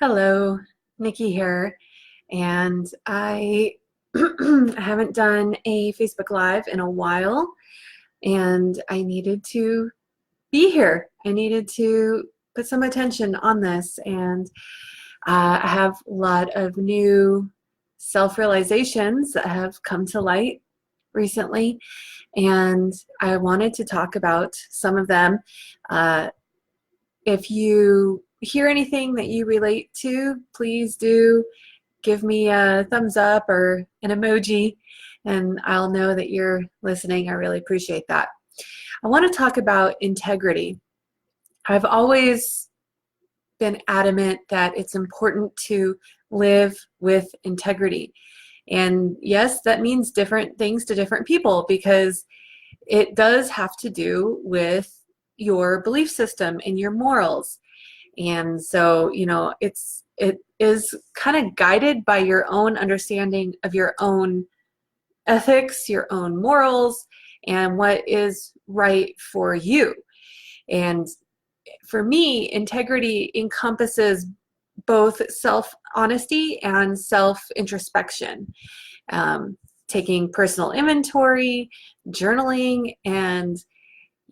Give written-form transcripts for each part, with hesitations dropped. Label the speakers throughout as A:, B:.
A: Hello, Nikki here, and I haven't done a Facebook Live in a while, and I needed to be here. I needed to put some attention on this, and I have a lot of new self-realizations that have come to light recently, and I wanted to talk about some of them. Uh, if you hear anything that you relate to, please do give me a thumbs up or an emoji, and I'll know that you're listening. I really appreciate that. I want to talk about integrity. I've always been adamant that it's important to live with integrity. And yes, that means different things to different people because it does have to do with your belief system and your morals. And so, it is kind of guided by your own understanding of your own ethics, your own morals, and what is right for you. And for me, integrity encompasses both self-honesty and self-introspection, taking personal inventory, journaling, and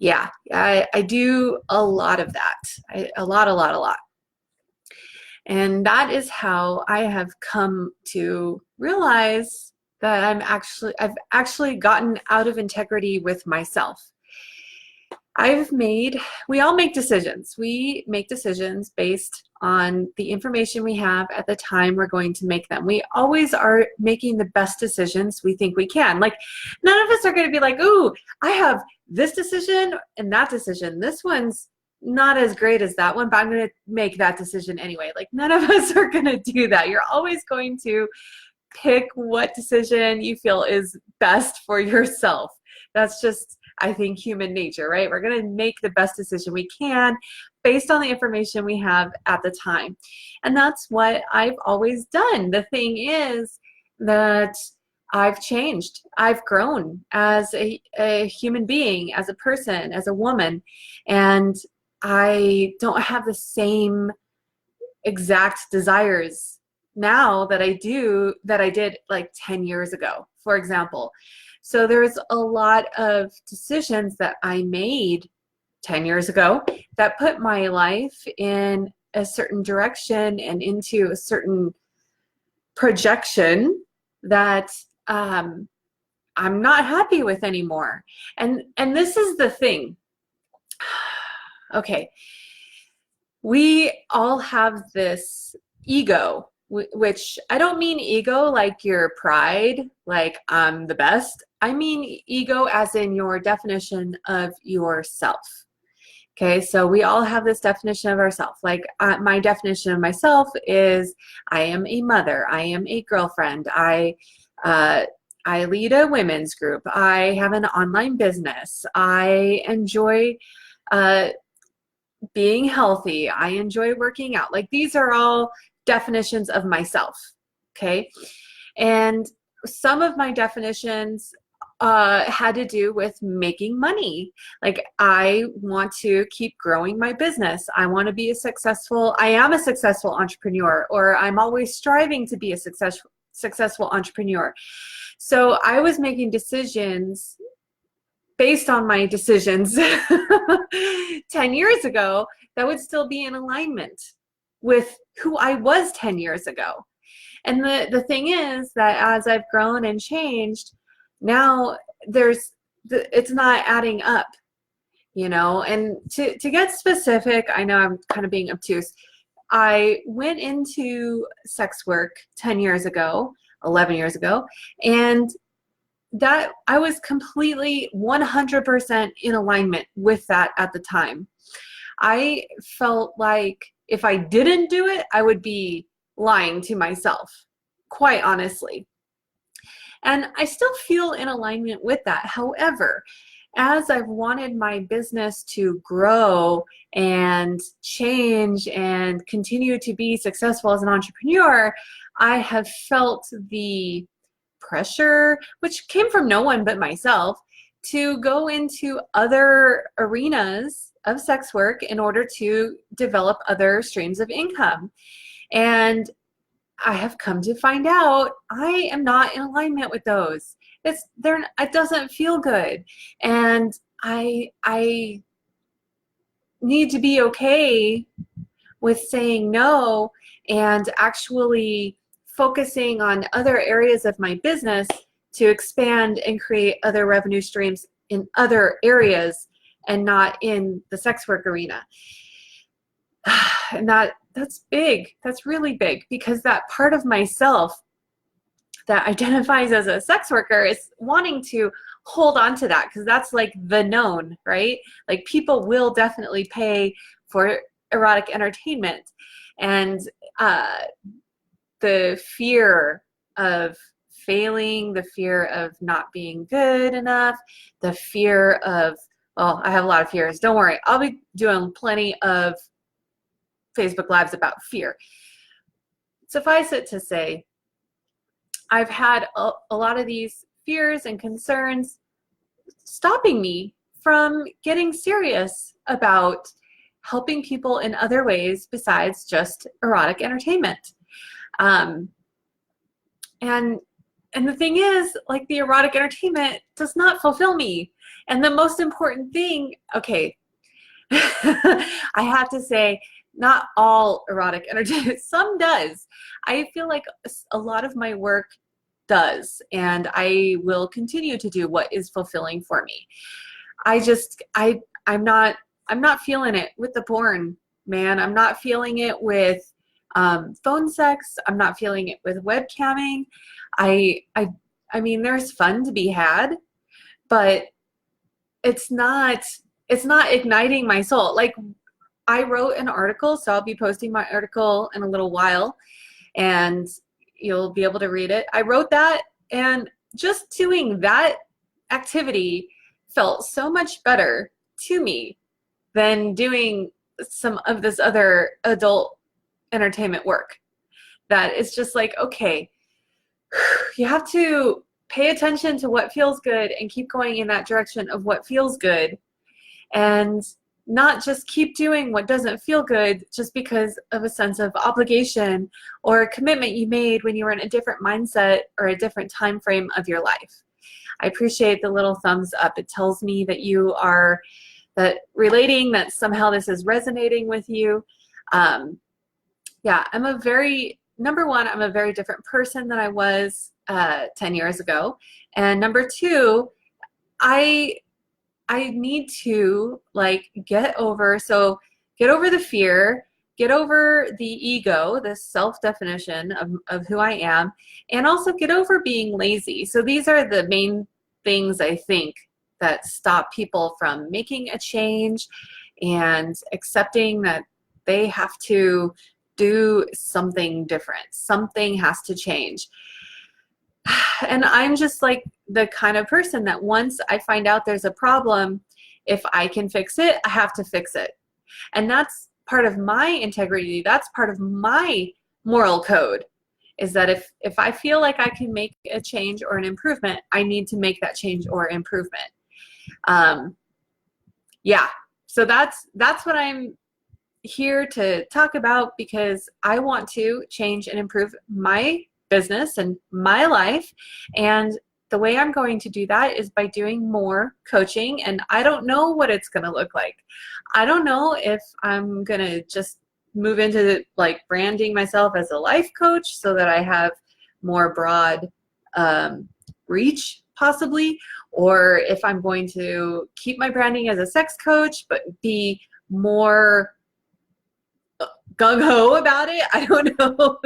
A: yeah, I do a lot of that. A lot. And that is how I have come to realize that I've actually gotten out of integrity with myself. We all make decisions. We make decisions based on the information we have at the time we're going to make them. We always are making the best decisions we think we can. Like, none of us are going to be like, ooh, I have this decision and that decision. This one's not as great as that one, but I'm going to make that decision anyway. Like, none of us are going to do that. You're always going to pick what decision you feel is best for yourself. That's just, I think, human nature, right? We're going to make the best decision we can based on the information we have at the time. And that's what I've always done. The thing is that I've changed. I've grown as a human being, as a person, as a woman, and I don't have the same exact desires now that I did like 10 years ago, for example. So there's a lot of decisions that I made 10 years ago that put my life in a certain direction and into a certain projection that I'm not happy with anymore. And this is the thing. Okay, we all have this ego, which I don't mean ego like your pride, like I'm the best. I mean ego as in your definition of yourself. Okay, so we all have this definition of ourselves. Like my definition of myself is I am a mother, I am a girlfriend, I lead a women's group, I have an online business, I enjoy being healthy, I enjoy working out. Like, these are all definitions of myself, okay? And some of my definitions had to do with making money. Like, I want to keep growing my business. I want to be I am a successful entrepreneur, or I'm always striving to be a successful entrepreneur. So I was making decisions based on my decisions 10 years ago that would still be in alignment with who I was 10 years ago. And the thing is that as I've grown and changed, now it's not adding up, and to get specific, I know I'm kind of being obtuse. I went into sex work 10 years ago, 11 years ago, and that I was completely 100% in alignment with that at the time. I felt like if I didn't do it, I would be lying to myself, quite honestly. And I still feel in alignment with that. However, as I've wanted my business to grow and change and continue to be successful as an entrepreneur, I have felt the pressure, which came from no one but myself, to go into other arenas of sex work in order to develop other streams of income. And I have come to find out I am not in alignment with those. It doesn't feel good. And I need to be okay with saying no and actually focusing on other areas of my business to expand and create other revenue streams in other areas and not in the sex work arena. And that's big. That's really big, because that part of myself that identifies as a sex worker is wanting to hold on to that, because that's like the known, right? Like, people will definitely pay for erotic entertainment. And the fear of failing, the fear of not being good enough, the fear of, well, I have a lot of fears. Don't worry. I'll be doing plenty of Facebook Lives about fear. Suffice it to say, I've had a lot of these fears and concerns stopping me from getting serious about helping people in other ways besides just erotic entertainment. And the thing is, like, the erotic entertainment does not fulfill me. And the most important thing, okay, I have to say, not all erotic entertainment, some does. I feel like a lot of my work does, and I will continue to do what is fulfilling for me. I'm not feeling it with the porn, man. I'm not feeling it with phone sex. I'm not feeling it with webcamming. I mean, there's fun to be had, but it's not igniting my soul. Like, I wrote an article, so I'll be posting my article in a little while, and you'll be able to read it. I wrote that, and just doing that activity felt so much better to me than doing some of this other adult entertainment work. That it's just like, okay, you have to pay attention to what feels good and keep going in that direction of what feels good, and not just keep doing what doesn't feel good just because of a sense of obligation or a commitment you made when you were in a different mindset or a different time frame of your life. I appreciate the little thumbs up. It tells me that you are relating, that somehow this is resonating with you. Yeah, number one, I'm a very different person than I was 10 years ago. And number two, I need to, like, get over the fear, get over the ego, the self-definition of who I am, and also get over being lazy. So these are the main things, I think, that stop people from making a change and accepting that they have to do something different. Something has to change. And I'm just like the kind of person that once I find out there's a problem, if I can fix it, I have to fix it. And that's part of my integrity. That's part of my moral code, is that if I feel like I can make a change or an improvement, I need to make that change or improvement. Yeah, so that's what I'm here to talk about, because I want to change and improve my business and my life. And the way I'm going to do that is by doing more coaching. And I don't know what it's going to look like. I don't know if I'm going to just move into like branding myself as a life coach so that I have more broad reach, possibly, or if I'm going to keep my branding as a sex coach but be more gung-ho about it. I don't know.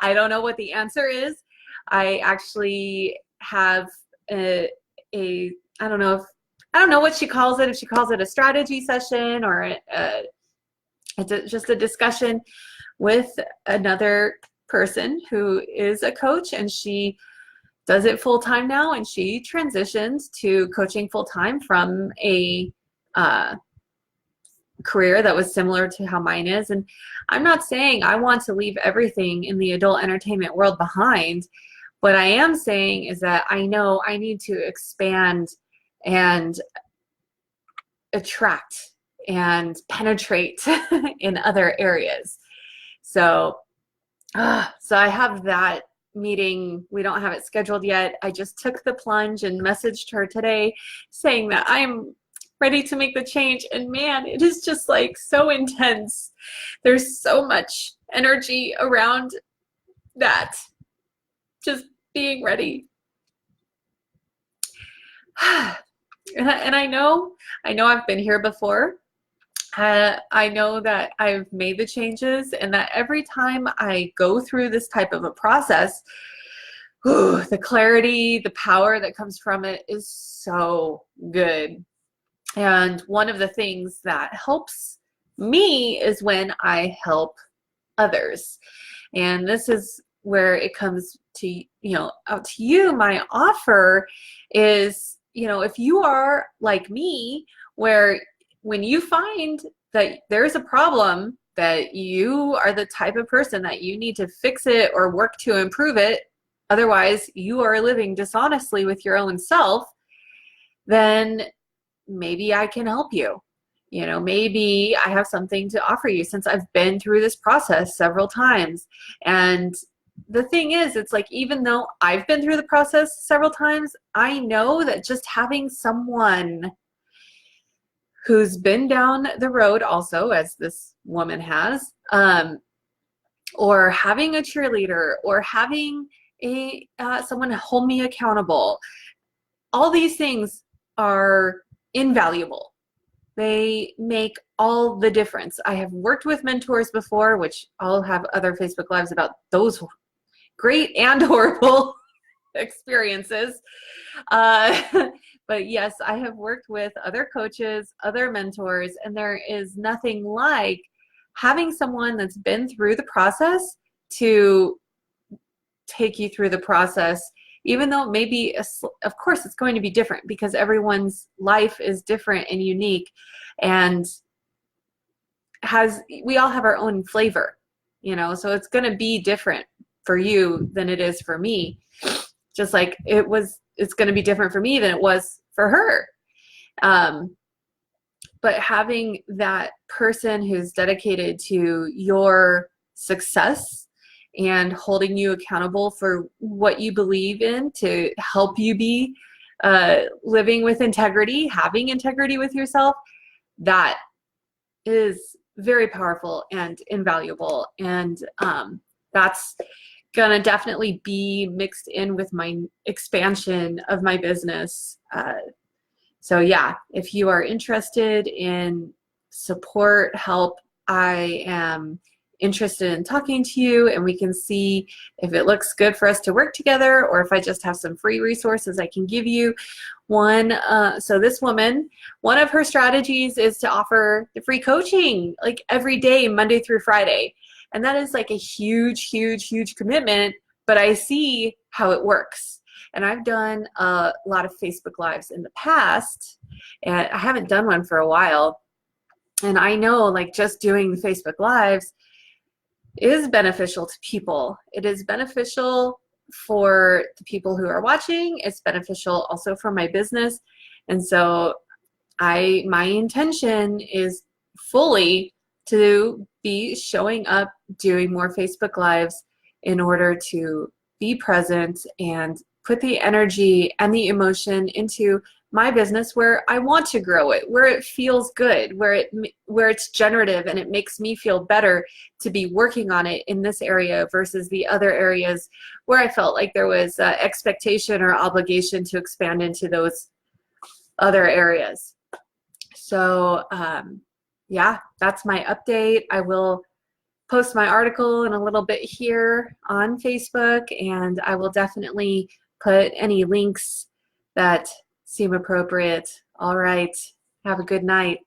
A: I don't know what the answer is. I actually have I don't know what she calls it, if she calls it a strategy session or just a discussion with another person who is a coach, and she does it full-time now, and she transitions to coaching full-time from a career that was similar to how mine is. And I'm not saying I want to leave everything in the adult entertainment world behind. What I am saying is that I know I need to expand and attract and penetrate in other areas. So So I have that meeting. We don't have it scheduled yet. I just took the plunge and messaged her today saying that I'm ready to make the change. And man, it is just like so intense. There's so much energy around that, just being ready. And I know I've been here before. I know that I've made the changes, and that every time I go through this type of a process, ooh, the clarity, the power that comes from it is so good. And one of the things that helps me is when I help others. And this is where it comes to, out to you. My offer is, if you are like me, where when you find that there's a problem, that you are the type of person that you need to fix it or work to improve it, otherwise you are living dishonestly with your own self, then maybe I can help you. Maybe I have something to offer you, since I've been through this process several times. And the thing is, it's like, even though I've been through the process several times, I know that just having someone who's been down the road also, as this woman has, or having a cheerleader, or having someone hold me accountable, all these things are invaluable. They make all the difference. I have worked with mentors before, which I'll have other Facebook Lives about those great and horrible experiences. But yes, I have worked with other coaches, other mentors, and there is nothing like having someone that's been through the process to take you through the process, even though maybe, of course, it's going to be different, because everyone's life is different and unique, and we all have our own flavor, so it's going to be different for you than it is for me, just like it's going to be different for me than it was for her. But having that person who's dedicated to your success and holding you accountable for what you believe in, to help you be living with integrity, having integrity with yourself, that is very powerful and invaluable. And that's gonna definitely be mixed in with my expansion of my business. So yeah, if you are interested in support, help, I am interested in talking to you, and we can see if it looks good for us to work together, or if I just have some free resources I can give you. So this woman, one of her strategies is to offer the free coaching like every day, Monday through Friday. And that is like a huge, huge, huge commitment, but I see how it works. And I've done a lot of Facebook Lives in the past, and I haven't done one for a while. And I know, like, just doing the Facebook Lives is beneficial to people. It is beneficial for the people who are watching. It's beneficial also for my business. And so my intention is fully to be showing up, doing more Facebook Lives in order to be present and put the energy and the emotion into my business where I want to grow it, where it feels good, where it's generative and it makes me feel better to be working on it in this area versus the other areas where I felt like there was expectation or obligation to expand into those other areas. So yeah, that's my update. I will post my article in a little bit here on Facebook, and I will definitely put any links that seem appropriate. All right, have a good night.